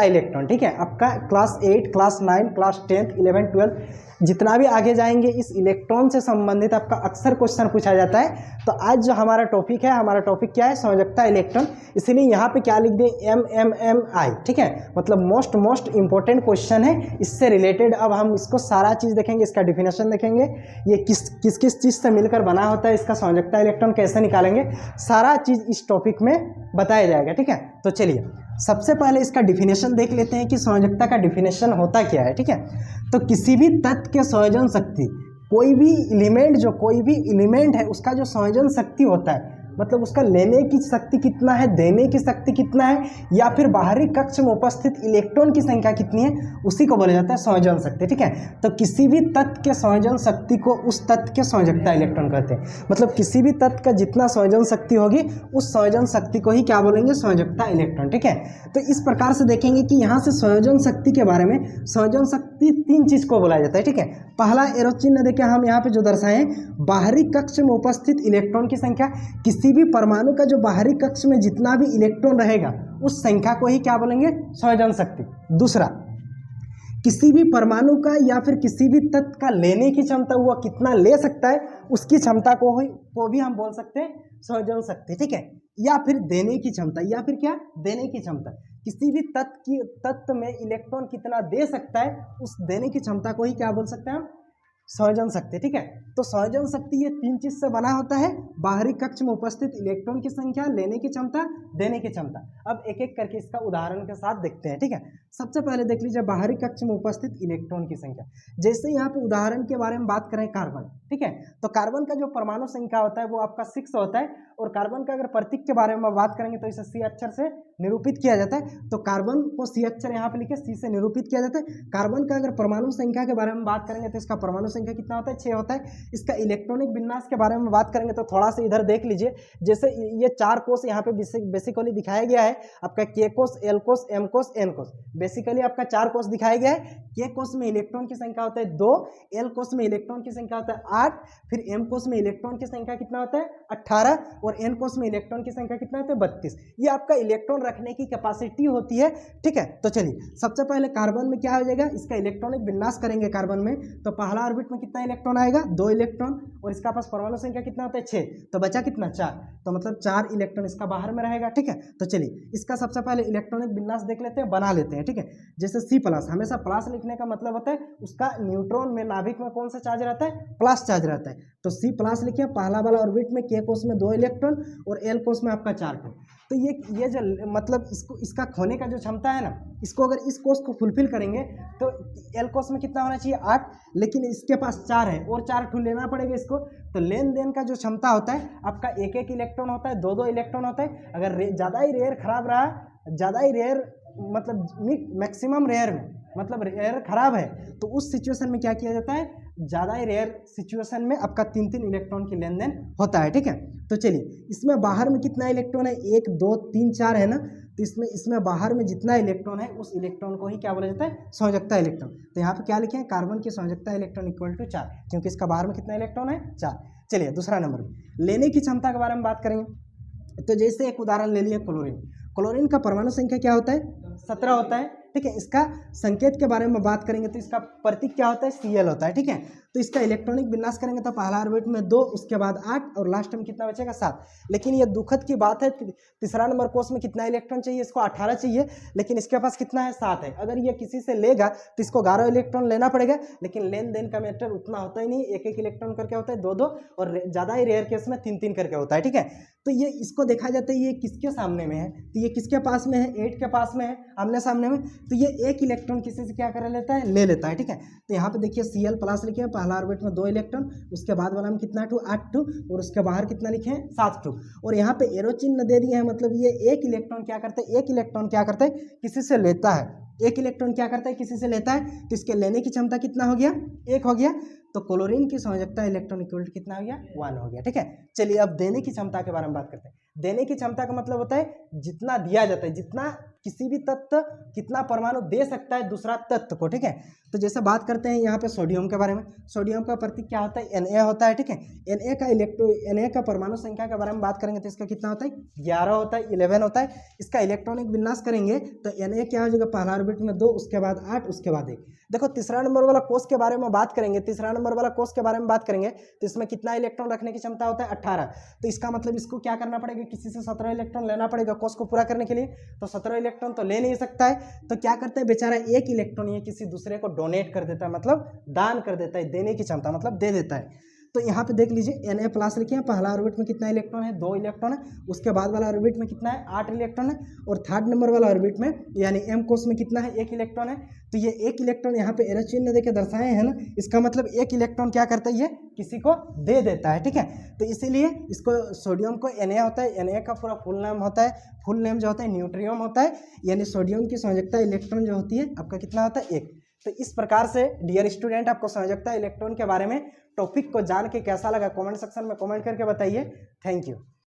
Electron, ठीक है। आपका क्लास 8, क्लास 9, क्लास 10, 11, 12 जितना भी आगे जाएंगे इस इलेक्ट्रॉन से संबंधित आपका अक्सर क्वेश्चन पूछा जाता है। तो आज जो हमारा टॉपिक है, हमारा टॉपिक क्या है, संयोजकता इलेक्ट्रॉन। इसीलिए यहाँ पे क्या लिख दें, MMMI, ठीक है, मतलब मोस्ट इंपॉर्टेंट क्वेश्चन है। इससे रिलेटेड अब हम इसको सारा चीज़ देखेंगे, इसका डिफिनेशन देखेंगे, ये किस चीज़ से मिलकर बना होता है, इसका संयोजकता इलेक्ट्रॉन कैसे निकालेंगे, सारा चीज़ इस टॉपिक में बताया जाएगा, ठीक है। तो चलिए सबसे पहले इसका डिफिनेशन देख लेते हैं कि संयोजकता का डिफिनेशन होता क्या है, ठीक है। तो किसी भी तत्व के संयोजन शक्ति, कोई भी एलिमेंट है उसका जो संयोजन शक्ति होता है, मतलब उसका लेने की शक्ति कितना है, देने की शक्ति कितना है, या फिर बाहरी कक्ष में उपस्थित इलेक्ट्रॉन की संख्या कितनी है, उसी को बोला जाता है संयोजन शक्ति, ठीक है। तो किसी भी तत्व के संयोजन शक्ति को उस तत्व के संयोजकता इलेक्ट्रॉन कहते हैं। मतलब किसी भी तत्व का जितना संयोजन शक्ति होगी उस संयोजन शक्ति को ही क्या बोलेंगे, संयोजकता इलेक्ट्रॉन, ठीक है। तो इस प्रकार से देखेंगे कि यहाँ से संयोजन शक्ति के बारे में, संयोजन शक्ति 3 चीज को बोला जाता है, ठीक है। पहला एरो चिन्ह देखिए हम यहाँ पे जो दर्शाए, बाहरी कक्ष में उपस्थित इलेक्ट्रॉन की संख्या, किसी भी परमाणु का जो बाहरी कक्ष में जितना भी इलेक्ट्रॉन रहेगा उस संख्या को ही क्या बोलेंगे, संयोजन शक्ति। दूसरा, किसी भी परमाणु का या फिर किसी भी तत्व का लेने की क्षमता, वो कितना ले सकता है उसकी क्षमता को भी हम बोल सकते हैं संयोजन शक्ति, ठीक है। या फिर देने की क्षमता, या फिर क्या, देने की क्षमता, किसी भी तत्व में इलेक्ट्रॉन कितना दे सकता है उस देने की क्षमता को ही क्या बोल सकते हैं हम, संयोजन शक्ति, ठीक है। तो संयोजन शक्ति ये 3 चीज से बना होता है, बाहरी कक्ष में उपस्थित इलेक्ट्रॉन की संख्या, लेने की क्षमता, देने की क्षमता। अब एक एक करके इसका उदाहरण के साथ देखते हैं, ठीक है। सबसे पहले देख लीजिए बाहरी कक्ष में उपस्थित इलेक्ट्रॉन की संख्या। जैसे यहाँ पे उदाहरण के बारे में बात करें कार्बन, ठीक है, तो कार्बन का जो परमाणु संख्या होता है वो आपका 6 होता है। और कार्बन का अगर प्रतीक के बारे में बात करेंगे तो इसे C अक्षर से निरूपित किया जाता है। तो कार्बन को C अक्षर यहाँ पे लिखे, C से निरूपित किया जाता है। कार्बन का अगर परमाणु संख्या के बारे में बात करेंगे तो इसका परमाणु संख्या कितना होता है, 6 होता है। इसका इलेक्ट्रॉनिक विन्यास के बारे में बात करेंगे तो थोड़ा सा इधर देख लीजिए, जैसे ये 4 कोष यहाँ पे बेसिकली दिखाया गया है, आपका K कोष, L कोष, M कोष, N कोष। बेसिकली आपका 4 कोष दिखाया गया है। K कोष में इलेक्ट्रॉन की संख्या होता है 2, L कोष में इलेक्ट्रॉन की संख्या होता है 8, फिर M कोष में इलेक्ट्रॉन की संख्या कितना होता है 18, और N कोष में इलेक्ट्रॉन की संख्या कितना होता है 32। ये आपका इलेक्ट्रॉन रखने की कैपेसिटी होती है, ठीक है। तो चलिए सबसे पहले कार्बन में क्या हो जाएगा, इसका इलेक्ट्रॉनिक विन्यास करेंगे कार्बन में, तो पहला ऑर्बिट में कितना इलेक्ट्रॉन आएगा, 2 इलेक्ट्रॉन, और इसका पास परमाणु संख्या कितना होता है 6, तो बचा कितना 4, तो मतलब 4 इलेक्ट्रॉन इसका बाहर में रहेगा, ठीक है। तो चलिए इसका सबसे पहले इलेक्ट्रॉनिक विन्यास देख लेते हैं, बना लेते हैं, ठीक है। जैसे C+, हमेशा प्लस लिखने का मतलब होता है उसका न्यूट्रॉन में, नाभिक में कौन सा चार्ज रहता है, प्लस चार्ज रहता है। तो C+ लिखिए, पहला वाला ऑर्बिट में K कोष में 2 इलेक्ट्रॉन और L कोष में आपका 4 इलेक्ट्रॉन। तो ये जो मतलब इसका खोने का जो क्षमता है ना, इसको अगर इस कोष को फुलफिल करेंगे तो L कोष में कितना होना चाहिए 8, लेकिन इसके पास 4 है और 4 ठू लेना पड़ेगा इसको। तो लेन देन का जो क्षमता होता है आपका 1-1 इलेक्ट्रॉन होता है, 2-2 इलेक्ट्रॉन होता है। अगर ज़्यादा ही रेयर खराब रहा, ज़्यादा ही रेयर मतलब मैक्सिमम रेयर में, मतलब रेयर खराब है, तो उस सिचुएशन में क्या किया जाता है, ज़्यादा ही रेयर सिचुएशन में आपका 3-3 इलेक्ट्रॉन की लेन देन होता है, ठीक है। तो चलिए इसमें बाहर में कितना इलेक्ट्रॉन है, 1 2 3 4 है ना, तो इसमें बाहर में जितना इलेक्ट्रॉन है उस इलेक्ट्रॉन को ही क्या बोला जाता है, संयोजकता इलेक्ट्रॉन। तो यहाँ पे क्या लिखे हैं, कार्बन की संयोजकता इलेक्ट्रॉन इक्वल टू 4, क्योंकि इसका बाहर में कितना इलेक्ट्रॉन है 4। चलिए दूसरा नंबर लेने की क्षमता के बारे में बात करेंगे। तो जैसे एक उदाहरण ले लिया क्लोरीन। क्लोरीन का परमाणु संख्या क्या होता है 17 होता है, ठीक है। इसका संकेत के बारे में बात करेंगे तो इसका प्रतीक क्या होता है, Cl होता है, ठीक है। तो इसका इलेक्ट्रॉनिक विन्यास करेंगे तो पहला ऑर्बिट में 2, उसके बाद 8 और लास्ट में कितना बचेगा 7। लेकिन ये दुखद की बात है, तीसरा नंबर कोष में कितना इलेक्ट्रॉन चाहिए, इसको 18 चाहिए, लेकिन इसके पास कितना है 7 है। अगर ये किसी से लेगा तो इसको 11 इलेक्ट्रॉन लेना पड़ेगा, लेकिन लेन देन का मैटर उतना होता ही नहीं, 1-1 इलेक्ट्रॉन करके होता है, 2-2, और ज़्यादा ही रेयर केस में 3-3 करके होता है, ठीक है। तो ये इसको देखा जाता है ये किसके सामने में है, तो ये किसके पास में है, 8 के पास में है, आमने सामने में। तो ये 1 इलेक्ट्रॉन किसी से क्या कर लेता है, ले लेता है, ठीक है। तो यहाँ पे देखिए Cl+ लिखे हैं, पहला ऑर्बिट में 2 इलेक्ट्रॉन, उसके बाद वाला में कितना 8 टू, और उसके बाहर कितना लिखे हैं 7 टू, और यहाँ पे एरो चिन्ह दे दिए हैं, मतलब ये 1 इलेक्ट्रॉन क्या करता है, 1 इलेक्ट्रॉन क्या करता है, किसी से लेता है। 1 इलेक्ट्रॉन क्या करता है, किसी से लेता है, तो इसके लेने की क्षमता कितना हो गया, 1 हो गया। तो क्लोरीन की संयोजकता इलेक्ट्रॉन इक्वल कितना हो गया, 1 हो गया, ठीक है। चलिए अब देने की क्षमता के बारे में बात करते हैं। देने की क्षमता का मतलब होता है जितना दिया जाता है, जितना किसी भी तत्व कितना परमाणु दे सकता है दूसरा तत्व को, ठीक है। तो जैसे बात करते हैं यहाँ पे सोडियम के बारे में, सोडियम का प्रतीक क्या होता है, Na होता है, ठीक है। Na का परमाणु संख्या के बारे में बात करेंगे तो इसका कितना होता है, 11 होता है, 11 होता है। इसका इलेक्ट्रॉनिक विन्यास करेंगे तो Na क्या हो जाएगा, पहला ऑर्बिट में 2, उसके बाद 8, उसके बाद 1। देखो तीसरा नंबर वाला कोष के बारे में बात करेंगे, तीसरा नंबर वाला कोष के बारे में बात करेंगे तो इसमें कितना इलेक्ट्रॉन रखने की क्षमता होता है, 18। तो इसका मतलब इसको क्या करना पड़ेगा, किसी से 17 इलेक्ट्रॉन लेना पड़ेगा कोष को पूरा करने के लिए। तो 17 इलेक्ट्रॉन तो ले नहीं सकता है, तो क्या करता है बेचारा, एक इलेक्ट्रॉन ये किसी दूसरे को डोनेट कर देता है, मतलब दान कर देता है, देने की क्षमता मतलब दे देता है। तो यहाँ पे देख लीजिए Na प्लस लिखे हैं, पहला ऑर्बिट में कितना इलेक्ट्रॉन है, 2 इलेक्ट्रॉन है। उसके बाद वाला ऑर्बिट में कितना है, 8 इलेक्ट्रॉन है। और थर्ड नंबर वाला ऑर्बिट में यानी M कोष में कितना है, 1 इलेक्ट्रॉन है। तो ये 1 इलेक्ट्रॉन यहाँ पे एरो चिन्ह देके दर्शाए हैं ना, इसका मतलब 1 इलेक्ट्रॉन क्या करता है, ये किसी को दे देता है, ठीक है। तो इसीलिए इसको सोडियम को Na होता है, Na का पूरा फुल नेम होता है, फुल नेम जो होता है न्यूट्रियम होता है, यानी सोडियम की संयोजकता इलेक्ट्रॉन जो होती है आपका कितना होता है, 1। तो इस प्रकार से डियर स्टूडेंट आपको संयोजकता इलेक्ट्रॉन के बारे में टॉपिक को जान के कैसा लगा, कमेंट सेक्शन में कमेंट करके बताइए। Thank you.